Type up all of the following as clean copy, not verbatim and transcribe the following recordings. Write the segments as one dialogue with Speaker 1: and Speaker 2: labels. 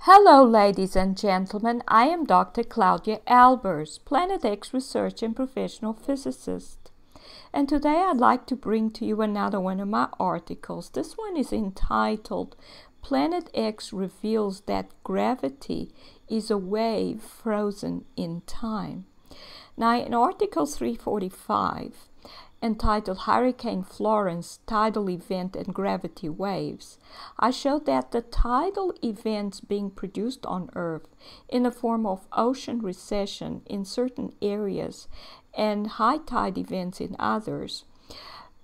Speaker 1: Hello, ladies and gentlemen. I am Dr. Claudia Albers, Planet X research and professional physicist. And today I'd like to bring to you another one of my articles. This one is entitled, Planet X Reveals That Gravity is a Wave Frozen in Time. Now, in Article 345, entitled Hurricane Florence, Tidal Event and Gravity Waves, I showed that the tidal events being produced on Earth in the form of ocean recession in certain areas and high tide events in others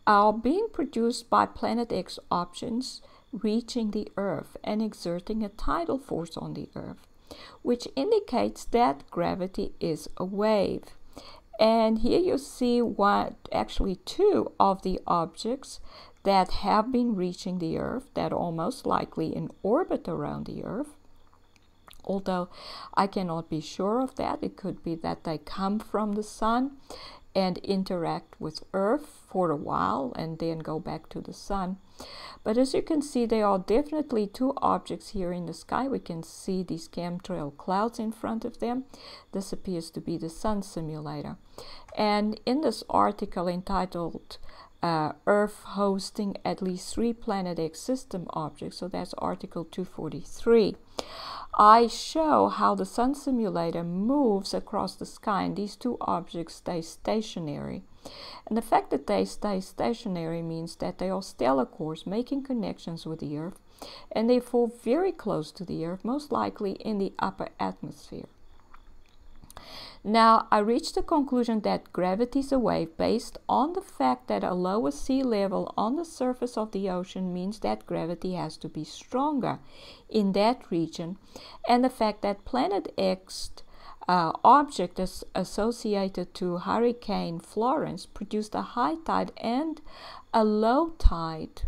Speaker 1: are being produced by Planet X objects reaching the Earth and exerting a tidal force on the Earth, which indicates that gravity is a wave. And here you see two of the objects that have been reaching the Earth that are most likely in orbit around the Earth. Although I cannot be sure of that. It could be that they come from the Sun and interact with Earth for a while and then go back to the Sun. But as you can see, there are definitely two objects here in the sky. We can see these chemtrail clouds in front of them. This appears to be the Sun simulator. And in this article entitled Earth Hosting at Least 3 Planet X System Objects, so that's Article 243, I show how the Sun simulator moves across the sky and these two objects stay stationary. And the fact that they stay stationary means that they are stellar cores making connections with the Earth, and they fall very close to the Earth, most likely in the upper atmosphere. Now, I reached the conclusion that gravity is a wave based on the fact that a lower sea level on the surface of the ocean means that gravity has to be stronger in that region, and the fact that Planet X object is associated to Hurricane Florence produced a high tide and a low tide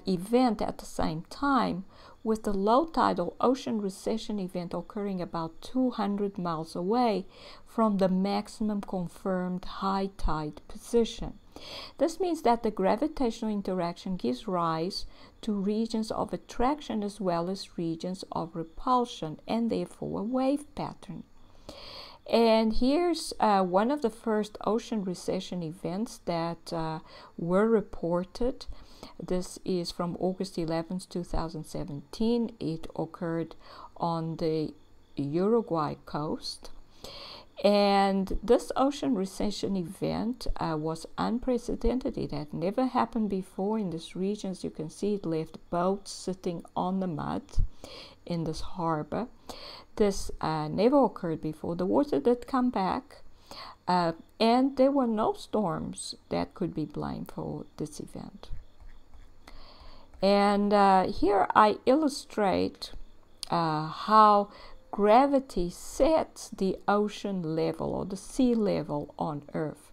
Speaker 1: event at the same time, with the low tidal ocean recession event occurring about 200 miles away from the maximum confirmed high tide position. This means that the gravitational interaction gives rise to regions of attraction as well as regions of repulsion, and therefore a wave pattern. And here's one of the first ocean recession events that were reported. This is from August 11th, 2017. It occurred on the Uruguay coast. And this ocean recession event was unprecedented. It had never happened before in this region. As you can see, it left boats sitting on the mud in this harbor. This never occurred before. The water did come back, and there were no storms that could be blamed for this event. And here I illustrate how gravity sets the ocean level or the sea level on Earth.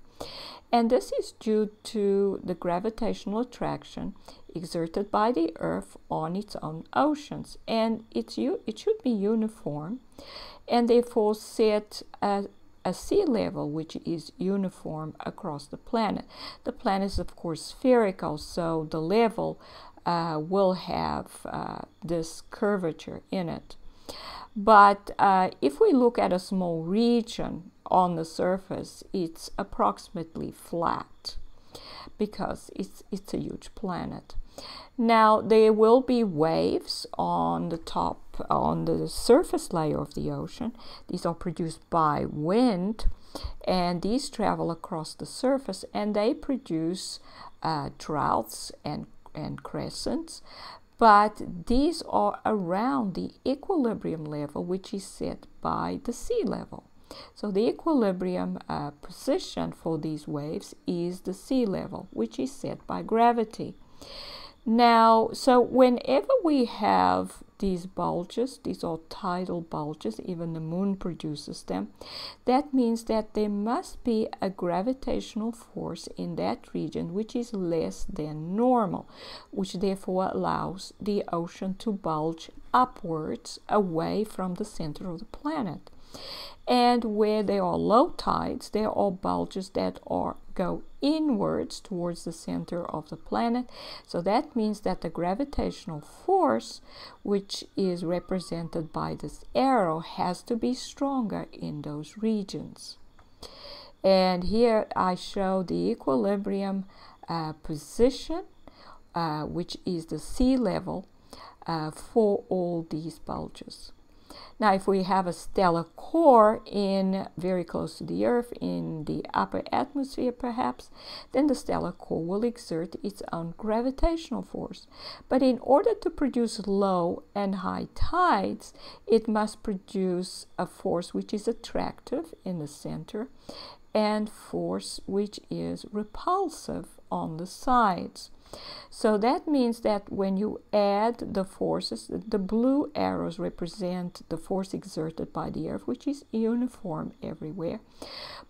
Speaker 1: And this is due to the gravitational attraction exerted by the Earth on its own oceans. And it should be uniform and therefore set a sea level which is uniform across the planet. The planet is of course spherical, so the level will have this curvature in it. But if we look at a small region on the surface, it's approximately flat because it's a huge planet. Now, there will be waves on the top, on the surface layer of the ocean. These are produced by wind, and these travel across the surface, and they produce droughts and crescents. But these are around the equilibrium level, which is set by the sea level. So the equilibrium position for these waves is the sea level, which is set by gravity. Now, so whenever we have these bulges, these are tidal bulges, even the moon produces them, that means that there must be a gravitational force in that region which is less than normal, which therefore allows the ocean to bulge upwards away from the center of the planet. And where there are low tides, there are bulges that are go inwards towards the center of the planet. So that means that the gravitational force, which is represented by this arrow, has to be stronger in those regions. And here I show the equilibrium position, which is the sea level for all these bulges. Now, if we have a stellar core very close to the Earth, in the upper atmosphere perhaps, then the stellar core will exert its own gravitational force. But in order to produce low and high tides, it must produce a force which is attractive in the center and force which is repulsive on the sides. So that means that when you add the forces, the blue arrows represent the force exerted by the Earth, which is uniform everywhere.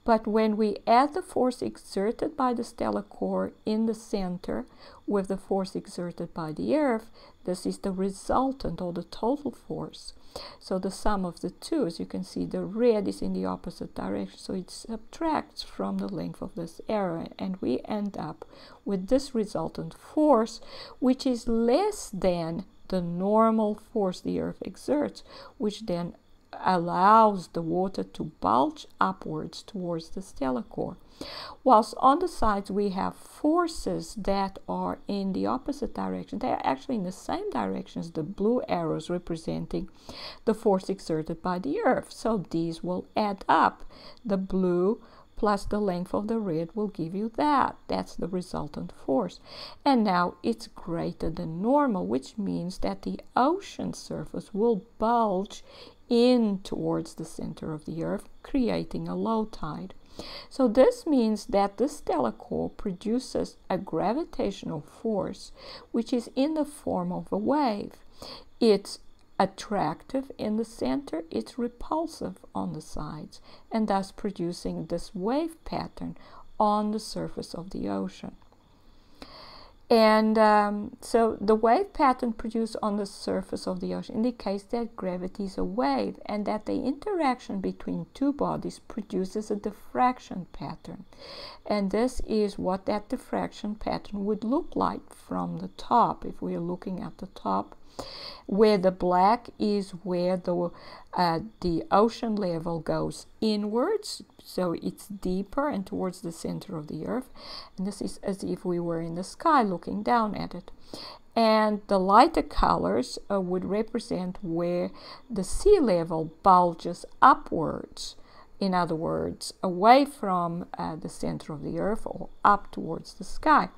Speaker 1: But when we add the force exerted by the stellar core in the center with the force exerted by the Earth, this is the resultant, or the total force. So the sum of the two, as you can see, the red is in the opposite direction, so it subtracts from the length of this arrow, and we end up with this resultant force, which is less than the normal force the Earth exerts, which then allows the water to bulge upwards towards the stellar core. Whilst on the sides we have forces that are in the opposite direction. They are actually in the same direction as the blue arrows, representing the force exerted by the Earth. So these will add up. The blue plus the length of the red will give you that. That's the resultant force. And now it's greater than normal, which means that the ocean surface will bulge in towards the center of the Earth, creating a low tide. So this means that the stellar core produces a gravitational force which is in the form of a wave. It's attractive in the center, it's repulsive on the sides, and thus producing this wave pattern on the surface of the ocean. And so the wave pattern produced on the surface of the ocean indicates that gravity is a wave, and that the interaction between two bodies produces a diffraction pattern. And this is what that diffraction pattern would look like from the top, if we are looking at the top, where the black is where the ocean level goes inwards, so it's deeper and towards the center of the Earth, and this is as if we were in the sky looking down at it. And the lighter colors would represent where the sea level bulges upwards, in other words, away from the center of the Earth, or up towards the sky.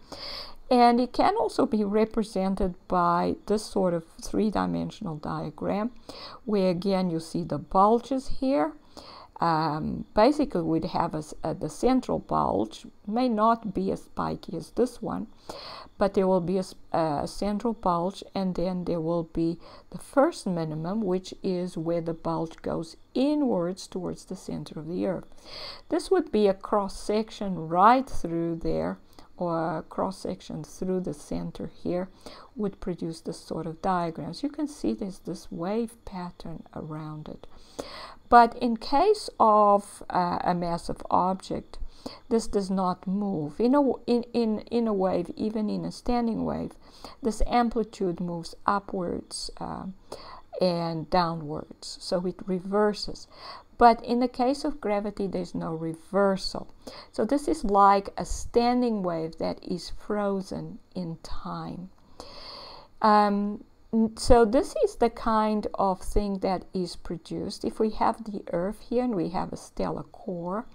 Speaker 1: And it can also be represented by this sort of three-dimensional diagram, where again you see the bulges here. Basically we'd have the central bulge, may not be as spiky as this one, but there will be a central bulge, and then there will be the first minimum, which is where the bulge goes inwards towards the center of the Earth. This would be a cross-section right through there, or a cross-section through the center here, would produce this sort of diagrams. You can see there's this wave pattern around it. But in case of a massive object, this does not move. In a wave, even in a standing wave, this amplitude moves upwards and downwards, so it reverses. But in the case of gravity, there's no reversal. So this is like a standing wave that is frozen in time. So this is the kind of thing that is produced. If we have the Earth here and we have a stellar core,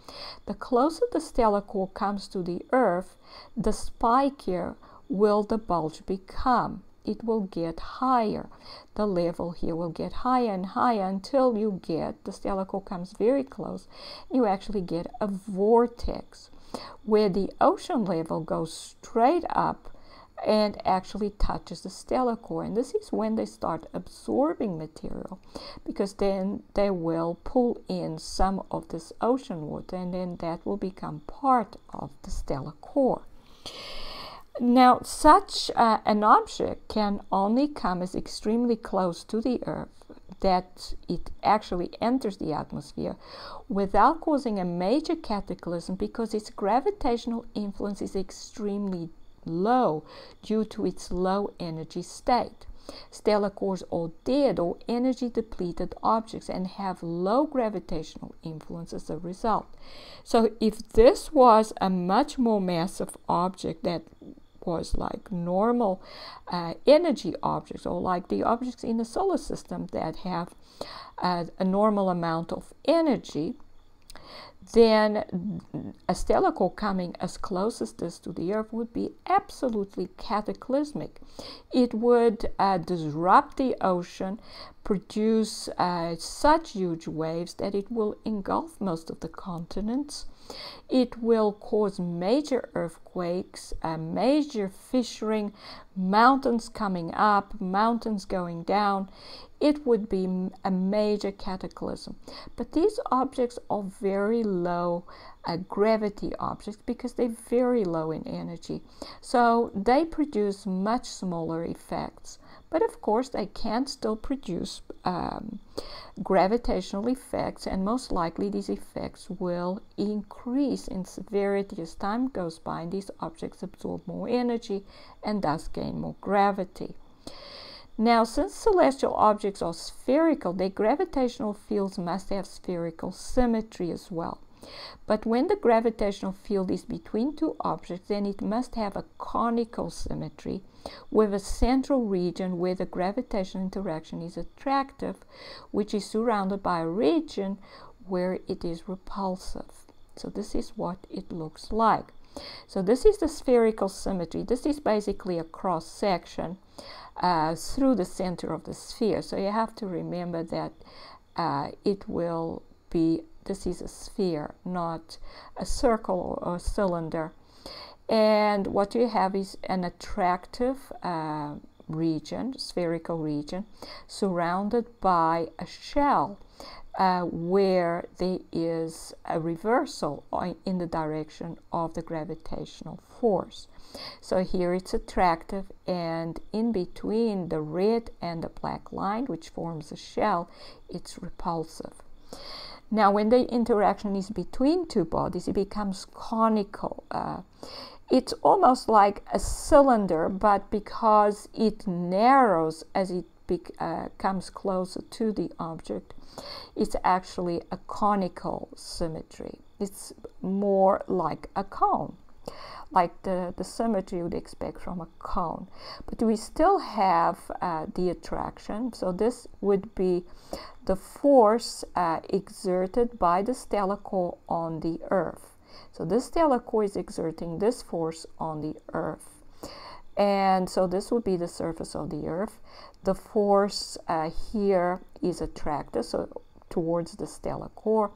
Speaker 1: the closer the stellar core comes to the Earth, the spikier will the bulge become. It will get higher. The level here will get higher and higher until you get, the stellar core comes very close, you actually get a vortex where the ocean level goes straight up and actually touches the stellar core. And this is when they start absorbing material, because then they will pull in some of this ocean water, and then that will become part of the stellar core. Now, such an object can only come as extremely close to the Earth that it actually enters the atmosphere without causing a major cataclysm, because its gravitational influence is extremely low due to its low energy state. Stellar cores are dead or energy depleted objects and have low gravitational influence as a result. So if this was a much more massive object that was like normal energy objects, or like the objects in the solar system that have a normal amount of energy, then a stellar core coming as close as this to the Earth would be absolutely cataclysmic. It would disrupt the ocean, produce such huge waves that it will engulf most of the continents. It will cause major earthquakes, major fissuring, mountains coming up, mountains going down. It would be a major cataclysm. But these objects are very low gravity objects because they're very low in energy. So they produce much smaller effects. But of course, they can still produce gravitational effects, and most likely these effects will increase in severity as time goes by, and these objects absorb more energy and thus gain more gravity. Now, since celestial objects are spherical, their gravitational fields must have spherical symmetry as well. But when the gravitational field is between two objects, then it must have a conical symmetry with a central region where the gravitational interaction is attractive, which is surrounded by a region where it is repulsive. So this is what it looks like. So this is the spherical symmetry. This is basically a cross section through the center of the sphere. So you have to remember that it will be, this is a sphere, not a circle or a cylinder. And what you have is an attractive region, spherical region, surrounded by a shell where there is a reversal in the direction of the gravitational force. So here it's attractive, and in between the red and the black line, which forms a shell, it's repulsive. Now, when the interaction is between two bodies, it becomes conical. It's almost like a cylinder, but because it narrows as it comes closer to the object, it's actually a conical symmetry. It's more like a cone, like the symmetry you'd expect from a cone. But we still have the attraction. So this would be the force exerted by the stellar core on the Earth. So this stellar core is exerting this force on the Earth. And so this would be the surface of the Earth. The force here is attracted, so towards the stellar core,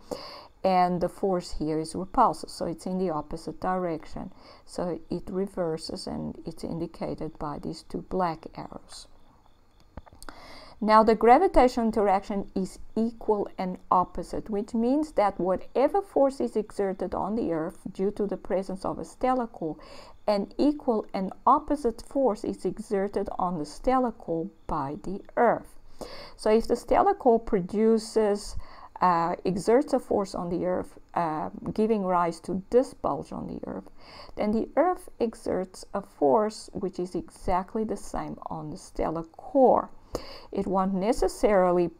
Speaker 1: and the force here is repulsive, so it's in the opposite direction. So it reverses, and it's indicated by these two black arrows. Now, the gravitational interaction is equal and opposite, which means that whatever force is exerted on the Earth due to the presence of a stellar core, an equal and opposite force is exerted on the stellar core by the Earth. So if the stellar core exerts a force on the Earth, giving rise to this bulge on the Earth, then the Earth exerts a force which is exactly the same on the stellar core. It won't necessarily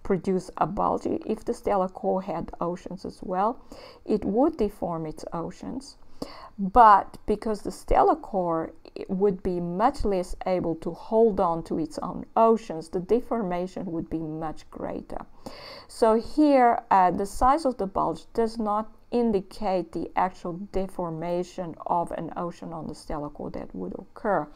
Speaker 1: produce a bulge. If the stellar core had oceans as well, it would deform its oceans. But because the stellar core would be much less able to hold on to its own oceans, the deformation would be much greater. So here, the size of the bulge does not indicate the actual deformation of an ocean on the stellar core that would occur.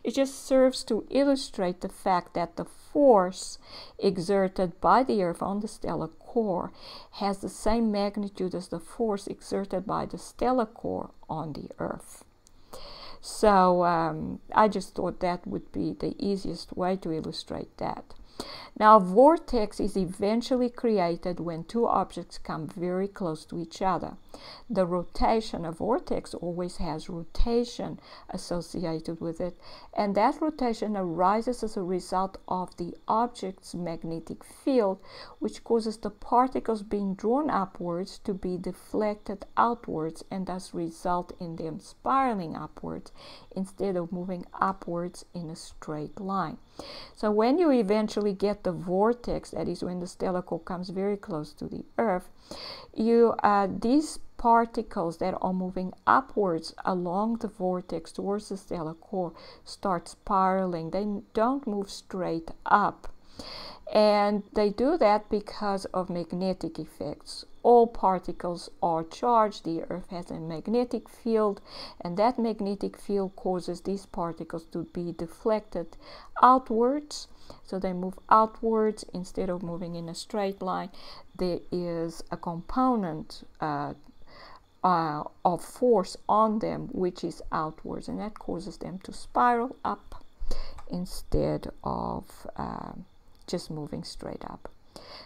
Speaker 1: It just serves to illustrate the fact that the force exerted by the Earth on the stellar core has the same magnitude as the force exerted by the stellar core on the Earth. So I just thought that would be the easiest way to illustrate that. Now, a vortex is eventually created when two objects come very close to each other. The rotation, a vortex always has rotation associated with it, and that rotation arises as a result of the object's magnetic field, which causes the particles being drawn upwards to be deflected outwards and thus result in them spiraling upwards instead of moving upwards in a straight line. So when you eventually get the vortex, that is when the stellar core comes very close to the Earth, these particles that are moving upwards along the vortex towards the stellar core start spiraling. They don't move straight up. And they do that because of magnetic effects. All particles are charged. The Earth has a magnetic field, and that magnetic field causes these particles to be deflected outwards. So they move outwards instead of moving in a straight line. There is a component of force on them which is outwards, and that causes them to spiral up instead of just moving straight up.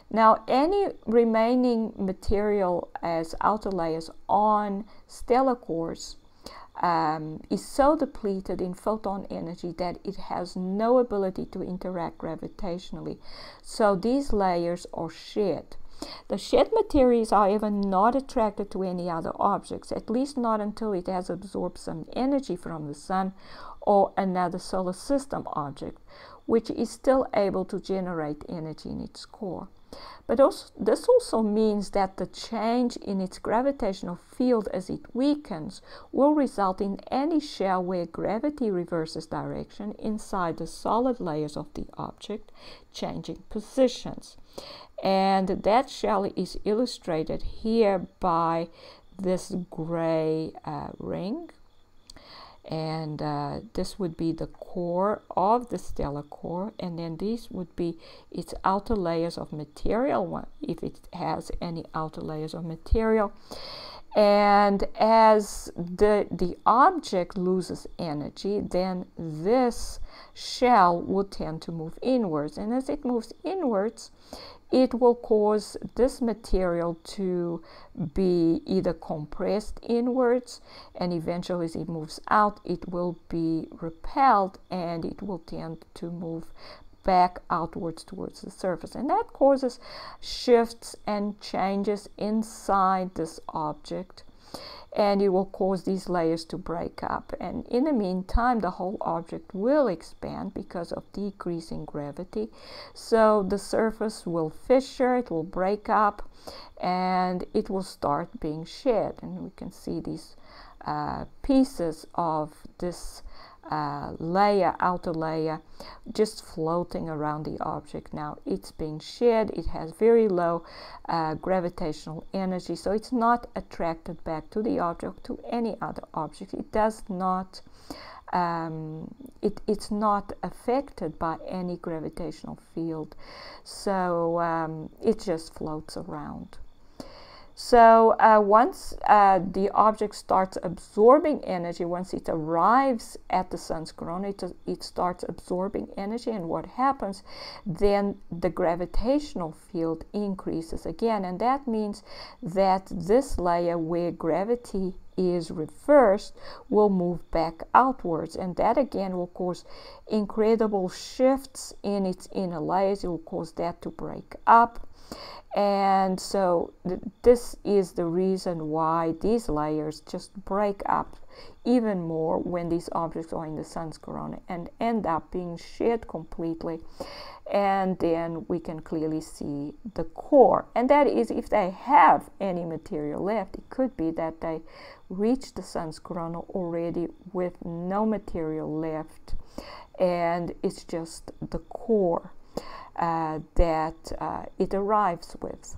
Speaker 1: Now, any remaining material as outer layers on stellar cores is so depleted in photon energy that it has no ability to interact gravitationally. So these layers are shed. The shed material is, however, not attracted to any other objects, at least not until it has absorbed some energy from the sun or another solar system object, which is still able to generate energy in its core. But this also means that the change in its gravitational field as it weakens will result in any shell where gravity reverses direction inside the solid layers of the object, changing positions. And that shell is illustrated here by this gray ring. And this would be the core of the stellar core, and then these would be its outer layers of material, if it has any outer layers of material. And as the object loses energy, then this shell would tend to move inwards, and as it moves inwards, it will cause this material to be either compressed inwards, and eventually as it moves out, it will be repelled and it will tend to move back outwards towards the surface. And that causes shifts and changes inside this object, and it will cause these layers to break up. And in the meantime, the whole object will expand because of decreasing gravity. So the surface will fissure, it will break up, and it will start being shed. And we can see these pieces of this outer layer just floating around the object. Now it's being shed, it has very low gravitational energy, so it's not attracted back to the object, to any other object. It does not it's not affected by any gravitational field, so it just floats around. So once the object starts absorbing energy, once it arrives at the sun's corona, it starts absorbing energy, and what happens, then the gravitational field increases again, and that means that this layer where gravity is reversed will move back outwards, and that again will cause incredible shifts in its inner layers. It will cause that to break up. And so this is the reason why these layers just break up even more when these objects are in the sun's corona and end up being shed completely. And then we can clearly see the core. And that is, if they have any material left, it could be that they reached the sun's corona already with no material left, and it's just the core that it arrives with.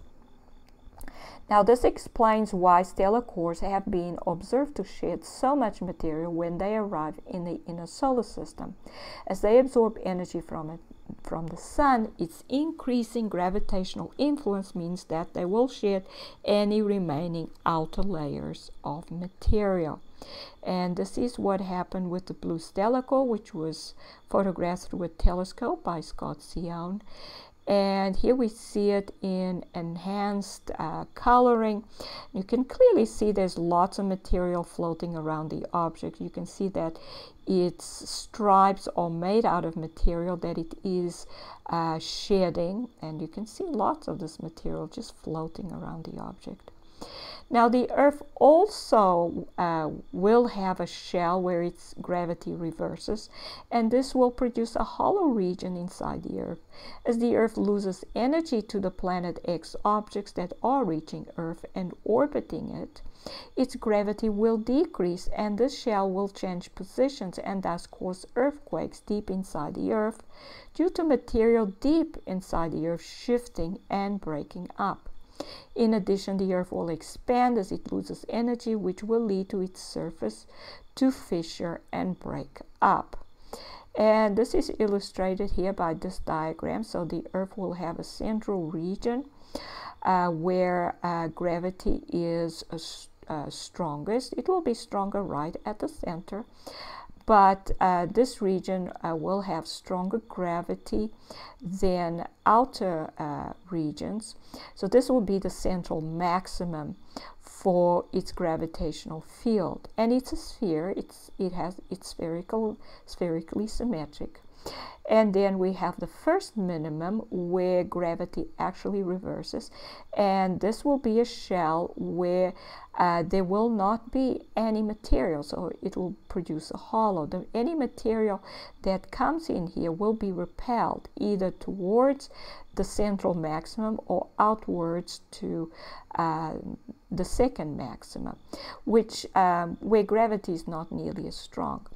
Speaker 1: Now this explains why stellar cores have been observed to shed so much material when they arrive in the inner solar system. As they absorb energy from the sun, its increasing gravitational influence means that they will shed any remaining outer layers of material. And this is what happened with the blue stellar core, which was photographed through a telescope by Scott Sion. And here we see it in enhanced coloring. You can clearly see there's lots of material floating around the object. You can see that its stripes are made out of material that it is shedding, and you can see lots of this material just floating around the object. Now the Earth also will have a shell where its gravity reverses, and this will produce a hollow region inside the Earth. As the Earth loses energy to the planet X objects that are reaching Earth and orbiting it, its gravity will decrease, and this shell will change positions and thus cause earthquakes deep inside the Earth due to material deep inside the Earth shifting and breaking up. In addition, the Earth will expand as it loses energy, which will lead to its surface to fissure and break up. And this is illustrated here by this diagram. So the Earth will have a central region where gravity is strongest. It will be stronger right at the center, but this region will have stronger gravity than outer regions. So this will be the central maximum for its gravitational field. And it's a sphere. It's spherically symmetric. And then we have the first minimum where gravity actually reverses, and this will be a shell where there will not be any material, so it will produce a hollow. Any material that comes in here will be repelled either towards the central maximum or outwards to the second maximum, which where gravity is not nearly as strong.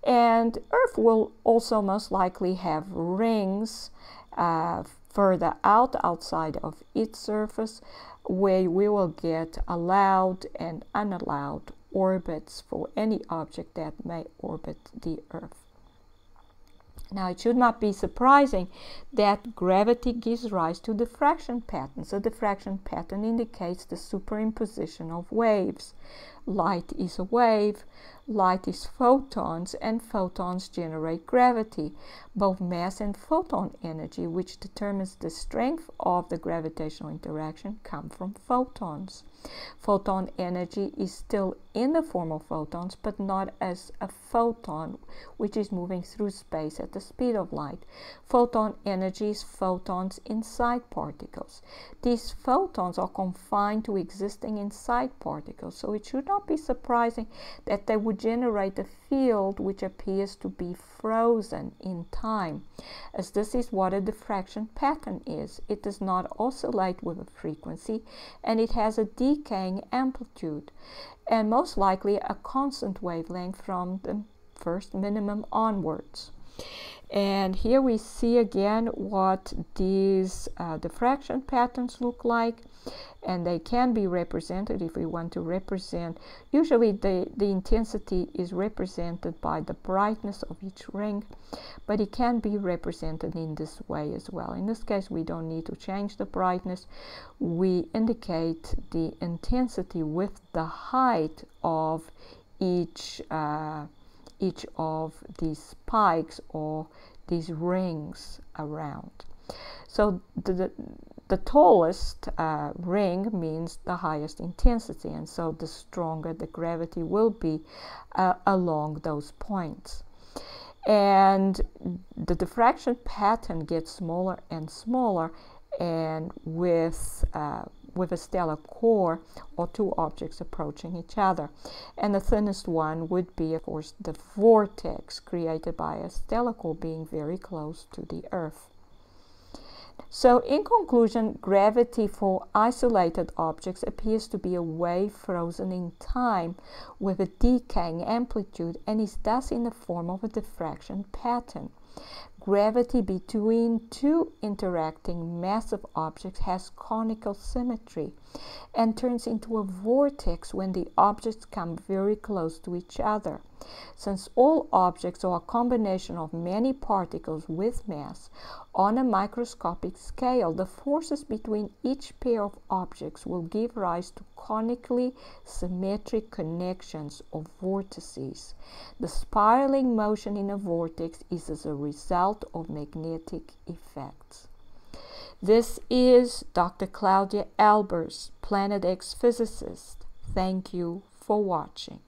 Speaker 1: And Earth will also most likely have rings further outside of its surface, where we will get allowed and unallowed orbits for any object that may orbit the Earth. Now, it should not be surprising that gravity gives rise to diffraction patterns. A diffraction pattern indicates the superimposition of waves. Light is a wave, light is photons, and photons generate gravity. Both mass and photon energy, which determines the strength of the gravitational interaction, come from photons. Photon energy is still in the form of photons, but not as a photon, which is moving through space at the speed of light. Photon energy is photons inside particles. These photons are confined to existing inside particles, so it should not be surprising that they would generate a field which appears to be frozen in time, as this is what a diffraction pattern is. It does not oscillate with a frequency, and it has a decaying amplitude, and most likely a constant wavelength from the first minimum onwards. And here we see again what these diffraction patterns look like, and they can be represented if we want to represent. Usually the intensity is represented by the brightness of each ring, but it can be represented in this way as well. In this case, we don't need to change the brightness. We indicate the intensity with the height of each of these spikes or these rings around. So the tallest ring means the highest intensity, and so the stronger the gravity will be along those points. And the diffraction pattern gets smaller and smaller, and with a stellar core or two objects approaching each other. And the thinnest one would be, of course, the vortex created by a stellar core being very close to the Earth. So in conclusion, gravity for isolated objects appears to be a wave frozen in time with a decaying amplitude, and is thus in the form of a diffraction pattern. Gravity between two interacting massive objects has conical symmetry and turns into a vortex when the objects come very close to each other. Since all objects are a combination of many particles with mass, on a microscopic scale, the forces between each pair of objects will give rise to conically symmetric connections or vortices. The spiraling motion in a vortex is as a result of magnetic effects. This is Dr. Claudia Albers, Planet X physicist. Thank you for watching.